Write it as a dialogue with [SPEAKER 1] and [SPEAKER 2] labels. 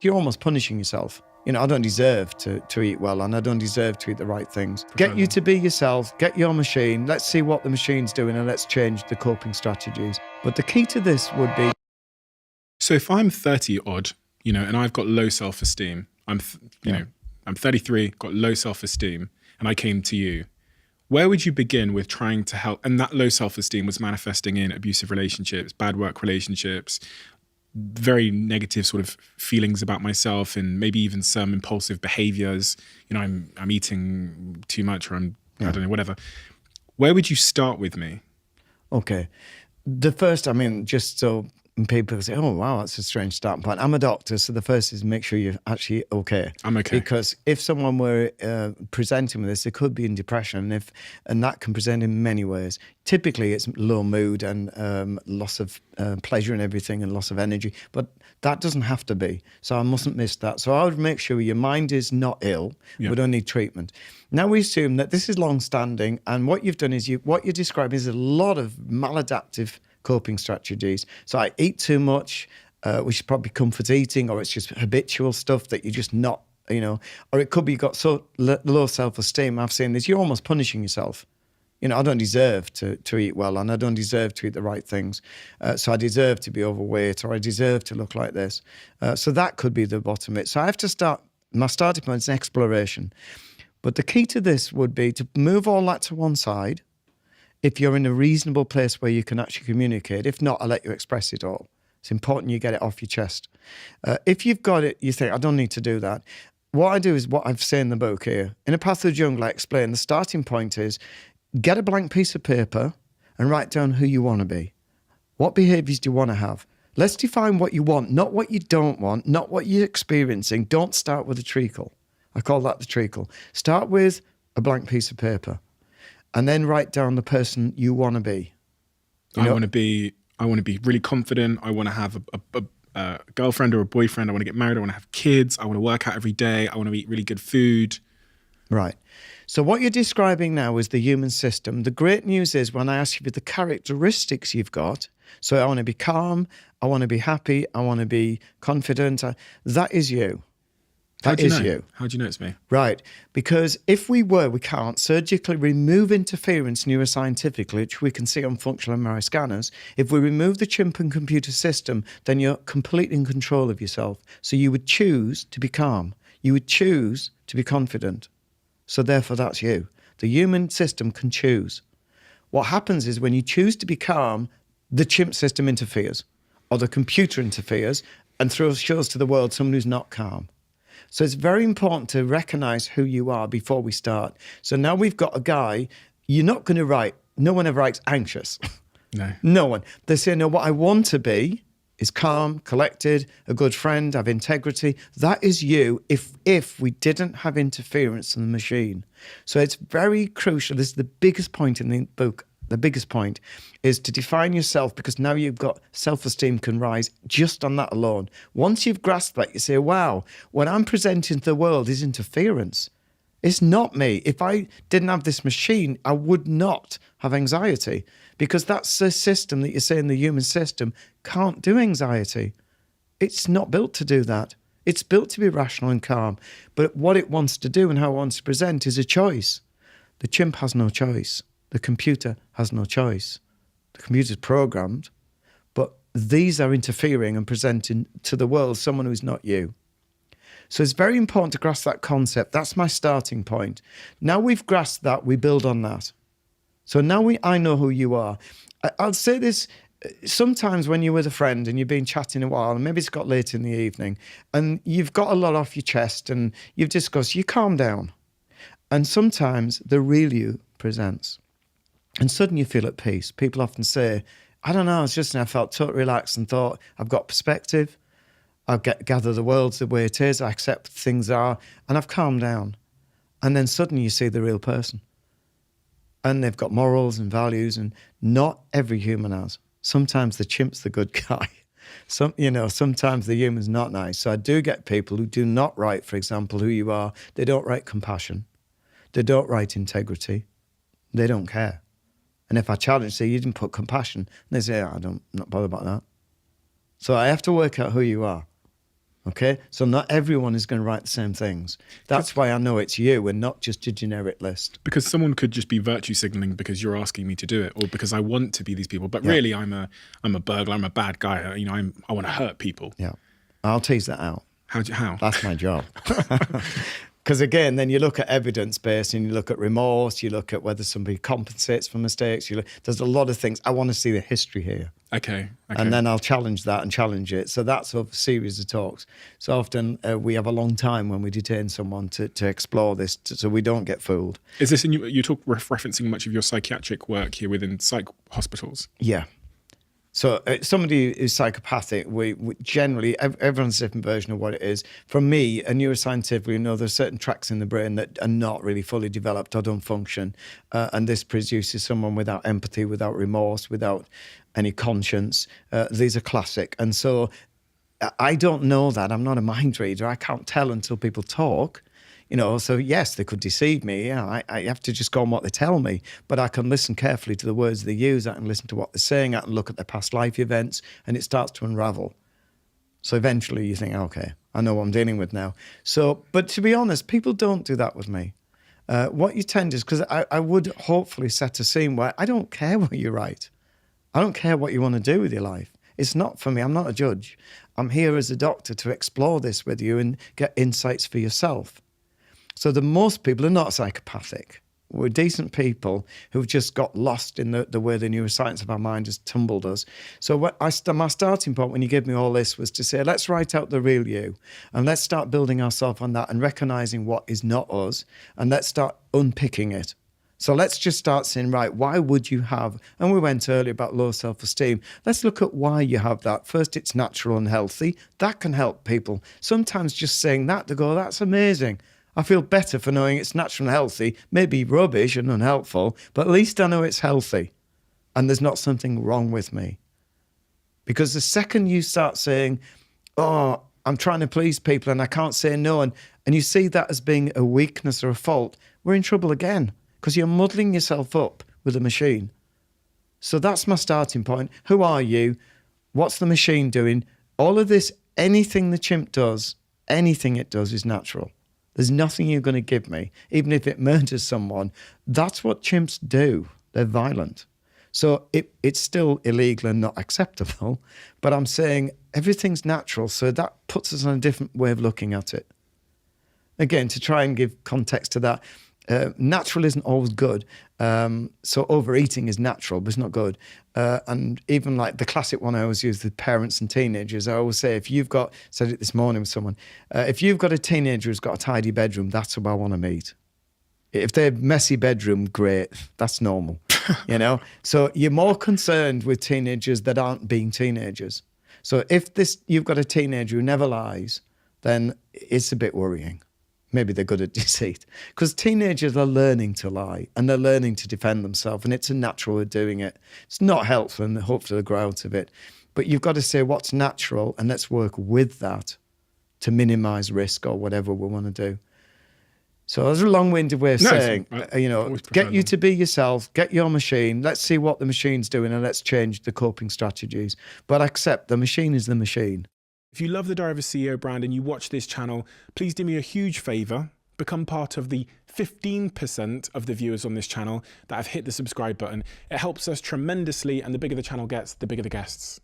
[SPEAKER 1] You're almost punishing yourself. I don't deserve to eat well, and I don't deserve to eat the right things. Get you to be yourself, get your machine, let's see what the machine's doing, and let's change the coping strategies. But the key to this would be...
[SPEAKER 2] So if I'm 30 odd, and I've got low self-esteem, I'm 33, got low self-esteem, and I came to you, where would you begin with trying to help? And that low self-esteem was manifesting in abusive relationships, bad work relationships, very negative sort of feelings about myself, and maybe even some impulsive behaviors. I'm eating too much, or I don't know, whatever. Where would you start with me?
[SPEAKER 1] Okay. The first, just so people say, oh, wow, that's a strange starting point. I'm a doctor, so the first is make sure you're actually okay.
[SPEAKER 2] I'm okay.
[SPEAKER 1] Because if someone were presenting with this, they could be in depression, and that can present in many ways. Typically, it's low mood and loss of pleasure and everything, and loss of energy, but that doesn't have to be. So I mustn't miss that. So I would make sure your mind is not ill. We don't need treatment. Now we assume that this is long-standing, and what you've done is what you're describing is a lot of maladaptive coping strategies. So I eat too much, which is probably comfort eating, or it's just habitual stuff that you're just not, or it could be you've got so low self-esteem. I've seen this, you're almost punishing yourself. I don't deserve to eat well, and I don't deserve to eat the right things. So I deserve to be overweight, or I deserve to look like this. So that could be the bottom of it. So I have to start, my starting point is an exploration. But the key to this would be to move all that to one side. If you're in a reasonable place where you can actually communicate. If not, I'll let you express it all. It's important you get it off your chest. If you've got it, you think, I don't need to do that. What I do is what I've said in the book here. In A Path of the Jungle, I explain the starting point is get a blank piece of paper and write down who you want to be. What behaviors do you want to have? Let's define what you want, not what you don't want, not what you're experiencing. Don't start with a treacle. I call that the treacle. Start with a blank piece of paper. And then write down the person you want to be.
[SPEAKER 2] I want to be really confident. I want to have a girlfriend or a boyfriend. I want to get married. I want to have kids. I want to work out every day. I want to eat really good food.
[SPEAKER 1] Right. So what you're describing now is the human system. The great news is when I ask you for the characteristics you've got, so I want to be calm, I want to be happy, I want to be confident, that is you. That is you.
[SPEAKER 2] How do you know it's me?
[SPEAKER 1] Right. Because if we can't surgically remove interference neuroscientifically, which we can see on functional MRI scanners. If we remove the chimp and computer system, then you're completely in control of yourself. So you would choose to be calm. You would choose to be confident. So therefore, that's you. The human system can choose. What happens is when you choose to be calm, the chimp system interferes, or the computer interferes and shows to the world someone who's not calm. So it's very important to recognize who you are before we start. So now we've got a guy, you're not going to write, no one ever writes anxious.
[SPEAKER 2] No.
[SPEAKER 1] No one. They say, no, what I want to be is calm, collected, a good friend, have integrity. That is you if we didn't have interference in the machine. So it's very crucial. This is the biggest point in the book. The biggest point is to define yourself, because now you've got self-esteem can rise just on that alone. Once you've grasped that, you say, wow, what I'm presenting to the world is interference. It's not me. If I didn't have this machine, I would not have anxiety, because that's the system that you're saying, the human system can't do anxiety. It's not built to do that. It's built to be rational and calm. But what it wants to do and how it wants to present is a choice. The chimp has no choice. The computer has no choice. The computer's programmed, but these are interfering and presenting to the world someone who's not you. So it's very important to grasp that concept. That's my starting point. Now we've grasped that, we build on that. So now I know who you are. I'll say this, sometimes when you're with a friend and you've been chatting a while, and maybe it's got late in the evening, and you've got a lot off your chest and you've discussed, you calm down. And sometimes the real you presents. And suddenly you feel at peace. People often say, I don't know, I felt totally relaxed and thought, I've got perspective. I've gather the world the way it is. I accept things are, and I've calmed down. And then suddenly you see the real person. And they've got morals and values, and not every human has. Sometimes the chimp's the good guy. Sometimes the human's not nice. So I do get people who do not write, for example, who you are. They don't write compassion. They don't write integrity. They don't care. And if I challenge, say, you didn't put compassion, and they say, I'm not bothered about that. So I have to work out who you are. Okay, so not everyone is going to write the same things. That's why I know it's you and not just a generic list.
[SPEAKER 2] Because someone could just be virtue signaling because you're asking me to do it, or because I want to be these people. But really, I'm a burglar. I'm a bad guy. You know, I want to hurt people.
[SPEAKER 1] Yeah, I'll tease that out.
[SPEAKER 2] How?
[SPEAKER 1] That's my job. Because again, then you look at evidence based, and you look at remorse. You look at whether somebody compensates for mistakes. There's a lot of things. I want to see the history here.
[SPEAKER 2] Okay.
[SPEAKER 1] And then I'll challenge that and challenge it. So that's a series of talks. So often we have a long time when we detain someone to explore this, so we don't get fooled.
[SPEAKER 2] Is this, you talk referencing much of your psychiatric work here within psych hospitals?
[SPEAKER 1] Yeah. So somebody who's psychopathic, we generally, everyone's a different version of what it is. For me, a neuroscientific, we know there's certain tracts in the brain that are not really fully developed or don't function. And this produces someone without empathy, without remorse, without any conscience. These are classic. And so I don't know that. I'm not a mind reader. I can't tell until people talk. You know, so yes, they could deceive me. Yeah, I have to just go on what they tell me. But I can listen carefully to the words they use. I can listen to what they're saying. I can look at their past life events, and it starts to unravel. So eventually you think, okay, I know what I'm dealing with now. So, but to be honest, people don't do that with me. What you tend is, because I would hopefully set a scene where I don't care what you write. I don't care what you want to do with your life. It's not for me. I'm not a judge. I'm here as a doctor to explore this with you and get insights for yourself. So the most people are not psychopathic. We're decent people who've just got lost in the way the neuroscience of our mind has tumbled us. So my starting point when you gave me all this was to say, let's write out the real you, and let's start building ourselves on that and recognizing what is not us, and let's start unpicking it. So let's just start saying, right, why would you have, and we went earlier about low self-esteem. Let's look at why you have that. First, it's natural and healthy. That can help people. Sometimes just saying that, they go, that's amazing. I feel better for knowing it's natural and healthy, maybe rubbish and unhelpful, but at least I know it's healthy and there's not something wrong with me. Because the second you start saying, oh, I'm trying to please people and I can't say no, and you see that as being a weakness or a fault, we're in trouble again because you're muddling yourself up with a machine. So that's my starting point. Who are you? What's the machine doing? All of this, anything the chimp does, anything it does is natural. There's nothing you're going to give me, even if it murders someone. That's what chimps do. They're violent. So it's still illegal and not acceptable. But I'm saying everything's natural. So that puts us on a different way of looking at it. Again, to try and give context to that, natural isn't always good. So overeating is natural, but it's not good. And even like the classic one I always use with parents and teenagers, I always say, if you've got, said it this morning with someone, if you've got a teenager who's got a tidy bedroom, that's who I want to meet. If they're messy bedroom, great, that's normal, you know? So you're more concerned with teenagers that aren't being teenagers. So if you've got a teenager who never lies, then it's a bit worrying. Maybe they're good at deceit. Because teenagers are learning to lie and they're learning to defend themselves, and it's a natural way of doing it. It's not helpful and hopefully they'll grow out of it. But you've got to say what's natural and let's work with that to minimize risk or whatever we want to do. So that's a long-winded way of saying, get you to be yourself, get your machine, let's see what the machine's doing and let's change the coping strategies. But accept the machine is the machine.
[SPEAKER 2] If you love the Diary of a CEO brand and you watch this channel, please do me a huge favor. Become part of the 15% of the viewers on this channel that have hit the subscribe button. It helps us tremendously, and the bigger the channel gets, the bigger the guests.